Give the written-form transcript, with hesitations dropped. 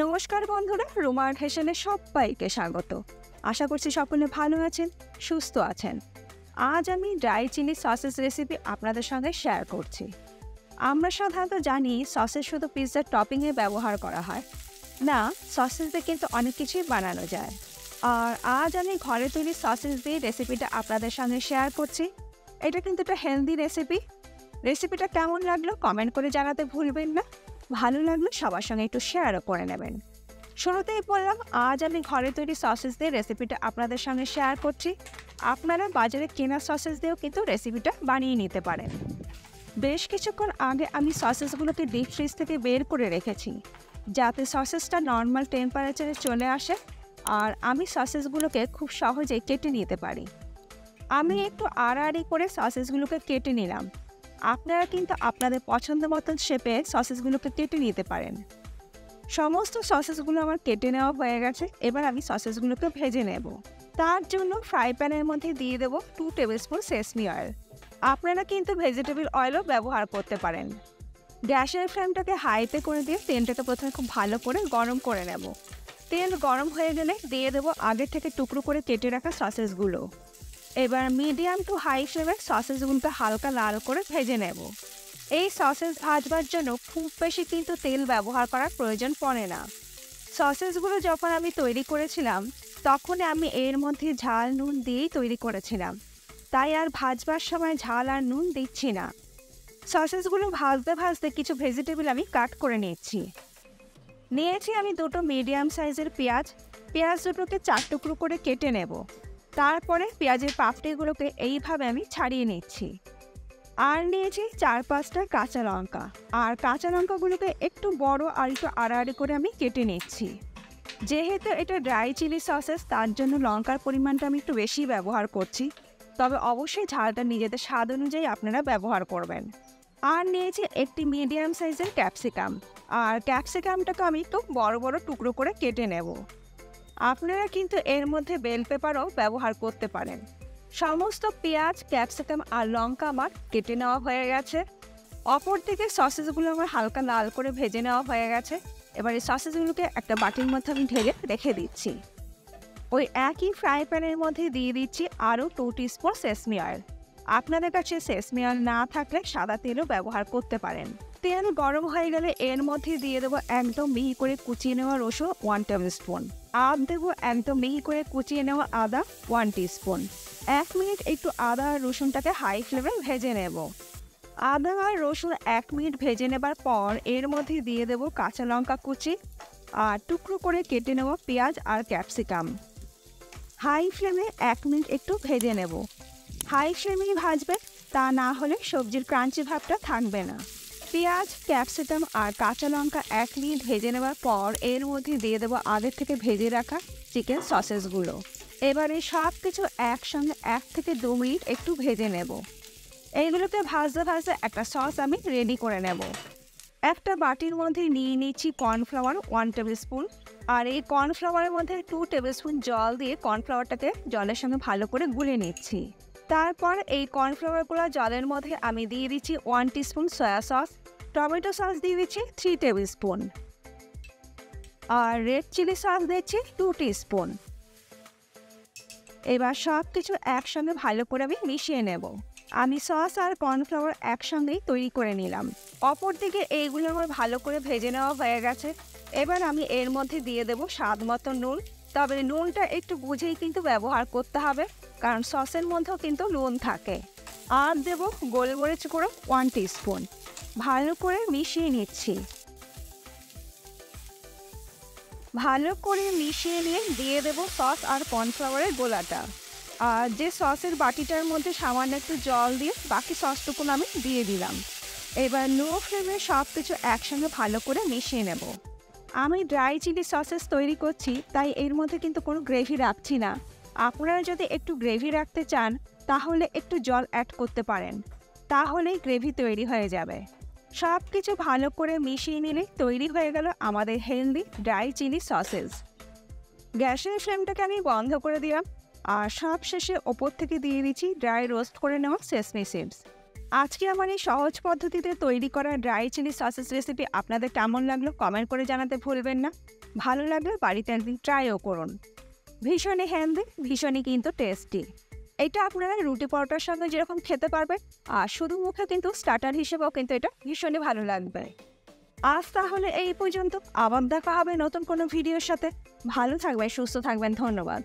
নমস্কার বন্ধুরা, রুমার হেসেলে সবাইকে স্বাগত। আশা করছি সকলে ভালো আছেন, সুস্থ আছেন। আজ আমি ড্রাই চিলি সসেস রেসিপি আপনাদের সঙ্গে শেয়ার করছি। আমরা সাধারণত জানি সসেস শুধু পিৎজার টপিংয়ে ব্যবহার করা হয় না, সসেস দিয়ে কিন্তু অনেক কিছুই বানানো যায়। আর আজ আমি ঘরে তৈরি সসেস দিয়ে রেসিপিটা আপনাদের সঙ্গে শেয়ার করছি। এটা কিন্তু একটা হেলদি রেসিপিটা কেমন লাগলো কমেন্ট করে জানাতে ভুলবেন না। ভালো লাগলে সবার সঙ্গে একটু শেয়ারও করে নেবেন। শুরুতেই বললাম, আজ আমি ঘরে তৈরি সসেস দিয়ে রেসিপিটা আপনাদের সঙ্গে শেয়ার করছি। আপনারা বাজারে কেনা সসেস দিয়েও কিন্তু রেসিপিটা বানিয়ে নিতে পারেন। বেশ কিছুক্ষণ আগে আমি সসেসগুলোকে ডিপ ফ্রিজ থেকে বের করে রেখেছি, যাতে সসেসটা নর্মাল টেম্পারেচারে চলে আসে আর আমি সসেসগুলোকে খুব সহজেই কেটে নিতে পারি। আমি একটু আড়াআড়ি করে সসেসগুলোকে কেটে নিলাম। আপনারা কিন্তু আপনাদের পছন্দ মতন শেপে সসেসগুলোকে কেটে নিতে পারেন। সমস্ত সসেসগুলো আমার কেটে নেওয়া হয়ে গেছে। এবার আমি সসেসগুলোকে ভেজে নেব। তার জন্য ফ্রাই প্যানের মধ্যে দিয়ে দেবো 2 টেবিল স্পুন সেসমি অয়েল। আপনারা কিন্তু ভেজিটেবল অয়েলও ব্যবহার করতে পারেন। গ্যাসের ফ্লেমটাকে হাইতে করে দিয়ে তেলটাকে প্রথমে খুব ভালো করে গরম করে নেব। তেল গরম হয়ে গেলে দিয়ে দেবো আগে থেকে টুকরো করে কেটে রাখা সসেসগুলো। এবার মিডিয়াম টু হাই ফ্লেমে সসেসগুলোকে হালকা লাল করে ভেজে নেব। এই সসেস ভাজবার জন্য খুব বেশি কিন্তু তেল ব্যবহার করার প্রয়োজন পড়ে না। সসেসগুলো যখন আমি তৈরি করেছিলাম তখন আমি এর মধ্যে ঝাল নুন দিয়েই তৈরি করেছিলাম, তাই আর ভাজবার সময় ঝাল আর নুন দিচ্ছি না। সসেসগুলো ভাজতে ভাজতে কিছু ভেজিটেবল আমি কাট করে নিয়েছি আমি দুটো মিডিয়াম সাইজের পেঁয়াজ দুটোকে 4 টুকরো করে কেটে নেব। তারপরে পেঁয়াজের পাপড়িগুলোকে এইভাবে আমি ছাড়িয়ে নিচ্ছি। আর নিয়েছি 4-5টা কাঁচা লঙ্কা, আর কাঁচা লঙ্কাগুলোকে একটু বড় আর একটু আড়াআড়ি করে আমি কেটে নিচ্ছি। যেহেতু এটা ড্রাই চিলি সসেস, তার জন্য লঙ্কার পরিমাণটা আমি একটু বেশি ব্যবহার করছি, তবে অবশ্যই ঝালটা নিজেদের স্বাদ অনুযায়ী আপনারা ব্যবহার করবেন। আর নিয়েছি একটি মিডিয়াম সাইজের ক্যাপসিকাম, আর ক্যাপসিকামটাকে আমি একটু বড় বড় টুকরো করে কেটে নেব। আপনারা কিন্তু এর মধ্যে বেল পেপারও ব্যবহার করতে পারেন। সমস্ত পেঁয়াজ, ক্যাপসিকাম আর লঙ্কা আমার কেটে নেওয়া হয়ে গেছে। অপর দিকে সসেসগুলো আমার হালকা লাল করে ভেজে নেওয়া হয়ে গেছে। এবার এই সসেসগুলোকে একটা বাটির মধ্যে আমি ঢেলে রেখে দিচ্ছি। ওই একই ফ্রাই প্যানের মধ্যে দিয়ে দিচ্ছি আরও 2 টিস্পুন সেসমি অয়েল। আপনাদের কাছে সেসমি অয়েল না থাকলে সাদা তেলও ব্যবহার করতে পারেন। তেল গরম হয়ে গেলে এর মধ্যে দিয়ে দেবো একদম মিহি করে কুচিয়ে নেওয়া রসুন 1 টেবিল স্পুন, আর দেবো একদম মিহি করে কুচিয়ে নেওয়া আদা 1 টিস্পুন। 1 মিনিট একটু আদা আর রসুনটাকে হাই ফ্লেমে ভেজে নেব। আদা আর রসুন 1 মিনিট ভেজে নেবার পর এর মধ্যে দিয়ে দেবো কাঁচা লঙ্কা কুচি আর টুকরো করে কেটে নেওয়া পেঁয়াজ আর ক্যাপসিকাম। হাই ফ্লেমে 1 মিনিট একটু ভেজে নেব। হাই ফ্লেমেই ভাজবেন, তা না হলে সবজির ক্রাঞ্চি ভাবটা থাকবে না। পেঁয়াজ, ক্যাপসিকাম আর কাঁচা লঙ্কা 1 মিনিট ভেজে নেওয়ার পর এর মধ্যে দিয়ে দেবো আগে থেকে ভেজে রাখা চিকেন সসেসগুলো। এবারে সব কিছু একসঙ্গে 1 থেকে 2 মিনিট একটু ভেজে নেব। এইগুলোকে ভাজতে ভাজতে একটা সস আমি রেডি করে নেব। একটা বাটির মধ্যে নিয়ে নিচ্ছি কর্নফ্লাওয়ার 1 টেবিল স্পুন, আর এই কর্নফ্লাওয়ারের মধ্যে 2 টেবিল স্পুন জল দিয়ে কর্নফ্লাওয়ারটাকে জলের সঙ্গে ভালো করে গুলে নিচ্ছি। তারপর এই কর্নফ্লাওয়ারগুলো জলের মধ্যে আমি দিয়ে দিচ্ছি 1 teaspoon soya sauce, tomato sauce দিয়ে দিচ্ছি 3 টেবিল স্পুন, আর রেড চিলি সস দিচ্ছি 2 টিস্পুন। এবার সব কিছু একসঙ্গে ভালো করে আমি মিশিয়ে নেব। আমি সস আর কর্নফ্লাওয়ার একসঙ্গেই তৈরি করে নিলাম। অপরদিকে এইগুলো আমার ভালো করে ভেজে নেওয়া হয়ে গেছে। এবার আমি এর মধ্যে দিয়ে দেব স্বাদ মতো নুন, তবে নুনটা একটু বুঝেই কিন্তু ব্যবহার করতে হবে, কারণ সসের মধ্যেও কিন্তু নুন থাকে। আর দেব গোলমরিচ গুঁড়ো 1 টিস্পুন। ভালো করে মিশিয়ে নিচ্ছি। ভালো করে মিশিয়ে নিয়ে দিয়ে দেব সস আর কর্নফ্লাওয়ারের গোলাটা, আর যে সসের বাটিটার মধ্যে সামান্য একটু জল দিয়ে বাকি সসটুকু আমি দিয়ে দিলাম। এবার লো ফ্লেমে সব কিছু একসঙ্গে ভালো করে মিশিয়ে নেব। আমি ড্রাই চিলি সসেস তৈরি করছি, তাই এর মধ্যে কিন্তু কোনো গ্রেভি রাখছি না। আপনারা যদি একটু গ্রেভি রাখতে চান তাহলে একটু জল অ্যাড করতে পারেন, তাহলেই গ্রেভি তৈরি হয়ে যাবে। সব কিছু ভালো করে মিশিয়ে নিলে তৈরি হয়ে গেল আমাদের হেলদি ড্রাই চিলি সসেস। গ্যাসের ফ্লেমটাকে আমি বন্ধ করে দিলাম, আর সব শেষে ওপর থেকে দিয়ে দিচ্ছি ড্রাই রোস্ট করে নেওয়া সেসমি সিডস। আজকে আমার এই সহজ পদ্ধতিতে তৈরি করা ড্রাই চিলি সসেস রেসিপি আপনাদের কেমন লাগলো কমেন্ট করে জানাতে ভুলবেন না। ভালো লাগলে বাড়িতে একদিন ট্রাইও করুন। ভীষণই হেলদি, ভীষণই কিন্তু টেস্টি। এটা আপনারা রুটি পরোটার সঙ্গে যেরকম খেতে পারবেন, আর শুধু মুখে কিন্তু স্টার্টার হিসেবেও কিন্তু এটা ভীষণই ভালো লাগবে। আজ তাহলে এই পর্যন্ত, আবার দেখা হবে নতুন কোনো ভিডিওর সাথে। ভালো থাকবেন, সুস্থ থাকবেন, ধন্যবাদ।